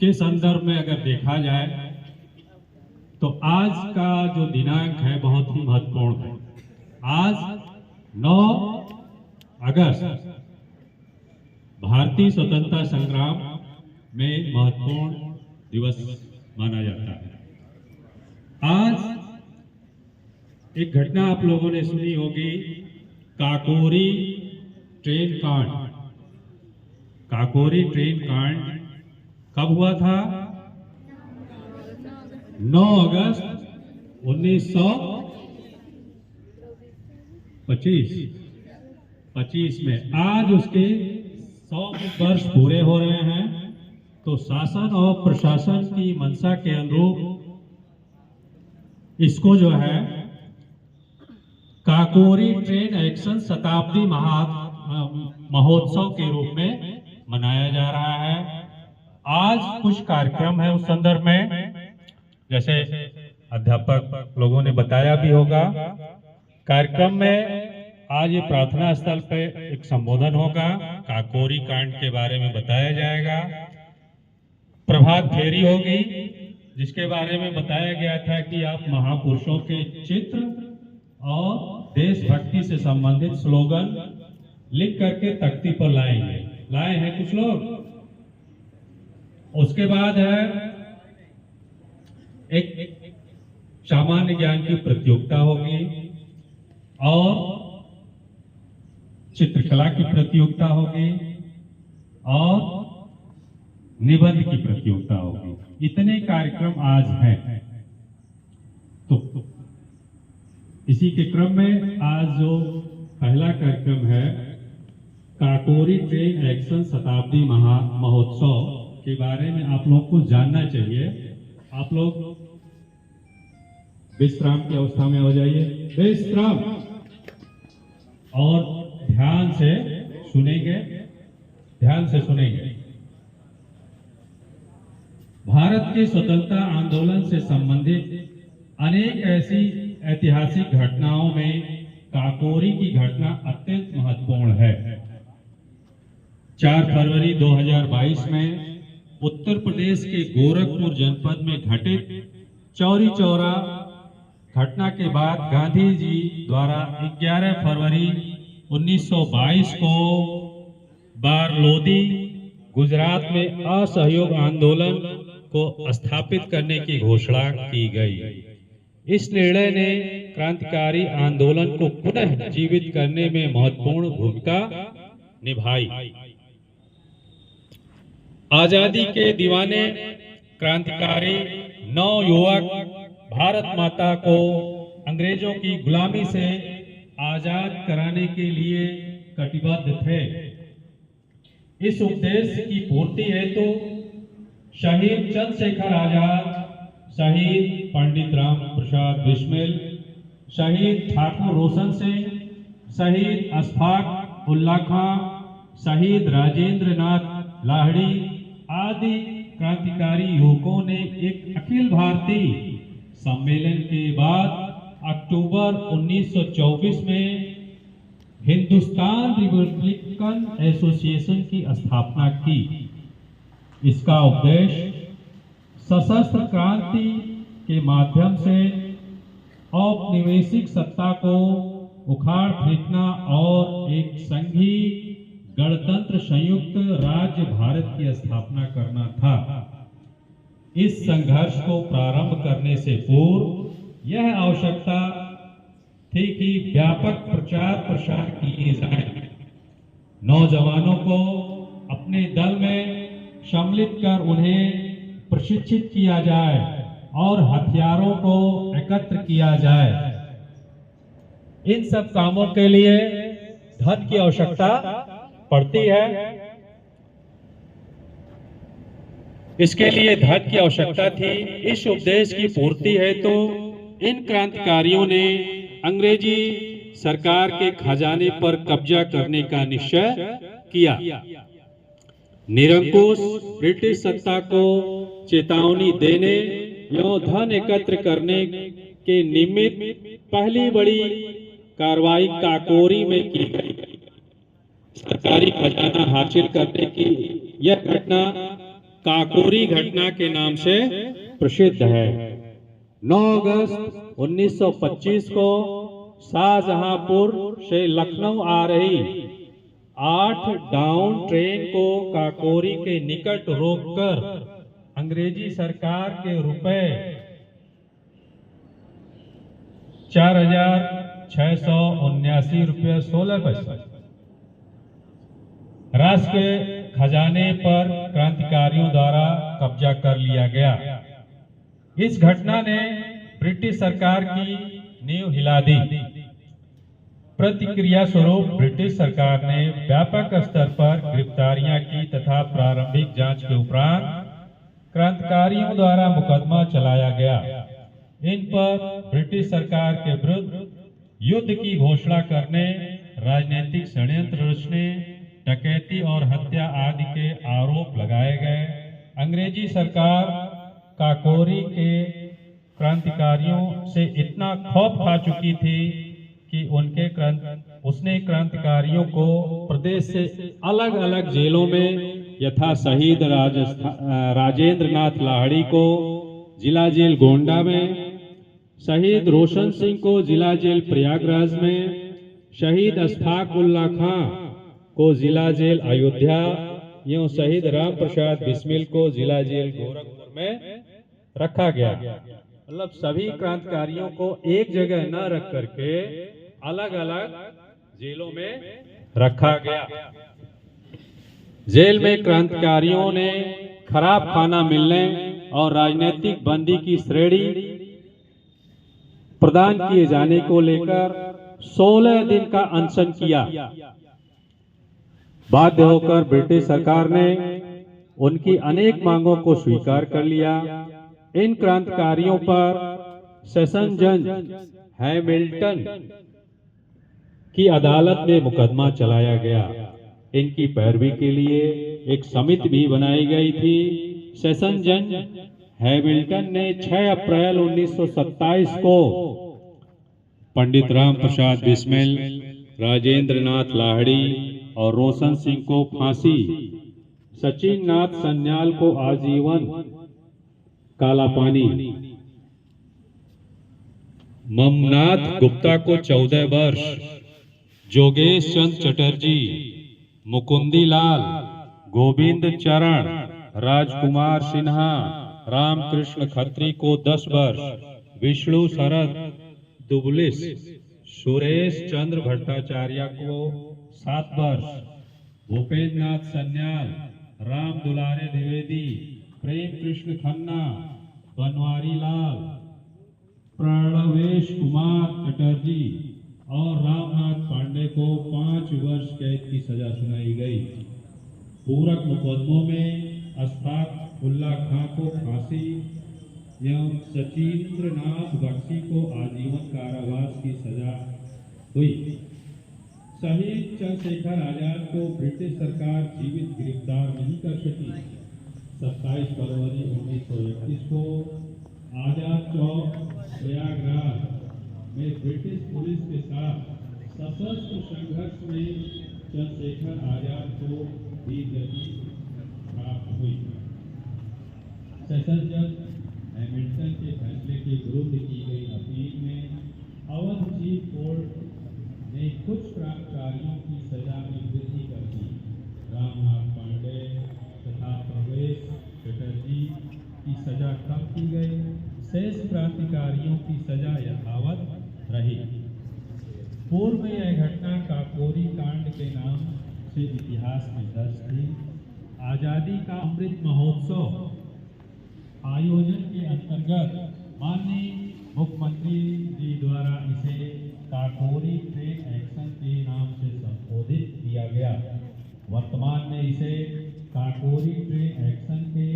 के संदर्भ में अगर देखा जाए तो आज का जो दिनांक है बहुत ही महत्वपूर्ण है। आज 9 अगस्त भारतीय स्वतंत्रता संग्राम में महत्वपूर्ण दिवस माना जाता है। आज एक घटना आप लोगों ने सुनी होगी, काकोरी ट्रेन कांड। काकोरी ट्रेन कांड कब हुआ था? 9 अगस्त 1925 में। आज उसके 100 वर्ष पूरे हो रहे हैं। तो शासन और प्रशासन की मंशा के अनुरूप इसको जो है काकोरी ट्रेन एक्शन शताब्दी महोत्सव के रूप में मनाया जा रहा है। आज कुछ कार्यक्रम है उस संदर्भ में, जैसे अध्यापक लोगों ने बताया भी होगा। कार्यक्रम में आज ये प्रार्थना स्थल पे एक संबोधन होगा, काकोरी कांड के बारे में बताया जाएगा। प्रभात फेरी होगी जिसके बारे में बताया गया था कि आप महापुरुषों के चित्र और देशभक्ति से संबंधित स्लोगन लिख करके तख्ती पर लाए हैं कुछ लोग। उसके बाद है एक सामान्य ज्ञान की प्रतियोगिता होगी और चित्रकला की प्रतियोगिता होगी और निबंध की प्रतियोगिता होगी। इतने कार्यक्रम आज हैं। तो इसी के क्रम में आज जो पहला कार्यक्रम है काकोरी ट्रेन एक्शन शताब्दी महोत्सव के बारे में आप लोग को जानना चाहिए। आप लोग विश्राम की अवस्था में हो जाइए, विश्राम, और ध्यान से सुनेंगे। भारत के स्वतंत्रता आंदोलन से संबंधित अनेक ऐसी ऐतिहासिक घटनाओं में काकोरी की घटना अत्यंत महत्वपूर्ण है। 4 फरवरी 2022 में उत्तर प्रदेश के गोरखपुर जनपद में घटित चौरी चौरा घटना के बाद गांधी जी द्वारा 11 फरवरी 1922 को बारलोदी गुजरात में असहयोग आंदोलन को स्थापित करने की घोषणा की गई। इस निर्णय ने क्रांतिकारी आंदोलन को पुनः जीवित करने में महत्वपूर्ण भूमिका निभाई। आजादी के दीवाने क्रांतिकारी नवयुवक भारत माता को अंग्रेजों की गुलामी से आजाद कराने के लिए कटिबद्ध थे। इस उद्देश्य की पूर्ति हेतु शहीद चंद्रशेखर आजाद, शहीद पंडित राम प्रसाद बिस्मिल, शहीद ठाकुर रोशन सिंह, शहीद अशफाक उल्ला खां, शहीद राजेंद्र नाथ लाहिड़ी आदि क्रांतिकारी युवकों ने एक अखिल भारतीय सम्मेलन के बाद अक्टूबर 1924 में हिंदुस्तान रिपब्लिकन एसोसिएशन की स्थापना की। इसका उद्देश्य सशस्त्र क्रांति के माध्यम से औपनिवेशिक सत्ता को उखाड़ फेंकना और एक संघीय गणतंत्र संयुक्त राज्य भारत की स्थापना करना था। इस संघर्ष को प्रारंभ करने से पूर्व यह आवश्यकता थी कि व्यापक प्रचार प्रसार किए जाए, नौजवानों को अपने दल में सम्मिलित कर उन्हें प्रशिक्षित किया जाए और हथियारों को एकत्र किया जाए। इन सब कामों के लिए धन की आवश्यकता पड़ती है। इसके लिए धन की आवश्यकता थी। इस उद्देश्य की पूर्ति है तो इन क्रांतिकारियों ने अंग्रेजी सरकार के खजाने पर कब्जा करने का निश्चय किया। निरंकुश ब्रिटिश सत्ता को चेतावनी देने एवं धन एकत्र करने के निमित्त पहली बड़ी कार्रवाई काकोरी में की गई। सरकारी खजाना हासिल करने की यह घटना काकोरी घटना के नाम से प्रसिद्ध है। 9 अगस्त 1925 को शाहजहांपुर से लखनऊ आ रही 8 डाउन ट्रेन को काकोरी के निकट रोककर अंग्रेजी सरकार के रुपए 4,679 रुपये 16 पैसे राष्ट्र के खजाने पर क्रांतिकारियों द्वारा कब्जा कर लिया गया। इस घटना ने ब्रिटिश सरकार की नींव हिला दी। प्रतिक्रिया स्वरूप ब्रिटिश सरकार ने व्यापक स्तर पर गिरफ्तारियां की तथा प्रारंभिक जांच के उपरांत क्रांतिकारियों द्वारा मुकदमा चलाया गया। इन पर ब्रिटिश सरकार के विरुद्ध युद्ध की घोषणा करने, राजनीतिक षड्यंत्र रचने, डकैती और हत्या आदि के आरोप लगाए गए। अंग्रेजी सरकार काकोरी के क्रांतिकारियों से इतना खौफ खा चुकी थी कि उसने क्रांतिकारियों को प्रदेश से अलग अलग जेलों में यथा शहीद राजेंद्र नाथ लाहिड़ी को जिला जेल गोंडा में, शहीद रोशन सिंह को जिला जेल प्रयागराज में, शहीद अशफाक उल्ला खां को जिला जेल अयोध्या एवं शहीद राम प्रसाद बिस्मिल को जिला जेल गोरखपुर में रखा गया। मतलब सभी क्रांतिकारियों को एक जगह न रख करके अलग अलग जेलों में रखा गया। जेल में क्रांतिकारियों ने खराब खाना मिलने और राजनीतिक बंदी की श्रेणी प्रदान किए जाने को लेकर 16 दिन का अनशन किया। बाध्य होकर ब्रिटिश सरकार ने उनकी अनेक मांगों को स्वीकार कर लिया। इन क्रांतिकारियों पर सेशन जज हैमिल्टन की अदालत में मुकदमा चलाया गया। इनकी पैरवी के लिए एक समिति भी बनाई गई थी। सेशन जज हैमिल्टन ने 6 अप्रैल 1927 को पंडित राम प्रसाद बिस्मिल, राजेंद्र नाथ लाहिड़ी और रोशन सिंह को फांसी, सचिन नाथ सन्याल को आजीवन कालापानी, ममनाथ गुप्ता को 14 वर्ष, जोगेश चंद चटर्जी, मुकुंदी लाल, गोविंद चरण, राजकुमार सिन्हा, रामकृष्ण खत्री को 10 वर्ष, विष्णु शरद दुबलिस, सुरेश चंद्र भट्टाचार्य को 7 वर्ष, भूपेंद्र नाथ सन्याल, राम दुलारे द्विवेदी, प्रेम कृष्ण खन्ना, बनवारी लाल, प्रणवेश कुमार चटर्जी और रामनाथ पांडे को 5 वर्ष कैद की सजा सुनाई गई। पूरक मुकदमों में अशफाक उल्ला खां को फांसी एवं सचिंद्र नाथ बख्शी को आजीवन कारावास की सजा हुई। शहीद चंद्रशेखर आजाद को ब्रिटिश सरकार जीवित गिरफ्तार नहीं कर सकी। 27 फरवरी 1931 को आजाद चौक प्रयागराज में ब्रिटिश पुलिस के साथ सशस्त्र संघर्ष में चंद्रशेखर आजाद को वीर गति प्राप्त हुई। सेशन जज हैमिल्टन के फैसले के विरुद्ध की गई अपील में अवध चीफ कोर्ट ने कुछ क्रांतिकारियों की सजा में वृद्धि कर दी। रामनाथ पांडे तथा प्रवेश चटर्जी की सजा कम की गई। शेष क्रांतिकारियों की सजा यथावत रही। पूर्व में यह घटना काकोरी कांड के नाम से इतिहास में दर्ज थी। आजादी का अमृत महोत्सव आयोजन के अंतर्गत माननीय मुख्यमंत्री जी द्वारा इसे काकोरी ट्रेन एक्शन के नाम से संबोधित किया गया। वर्तमान में इसे काकोरी ट्रेन एक्शन के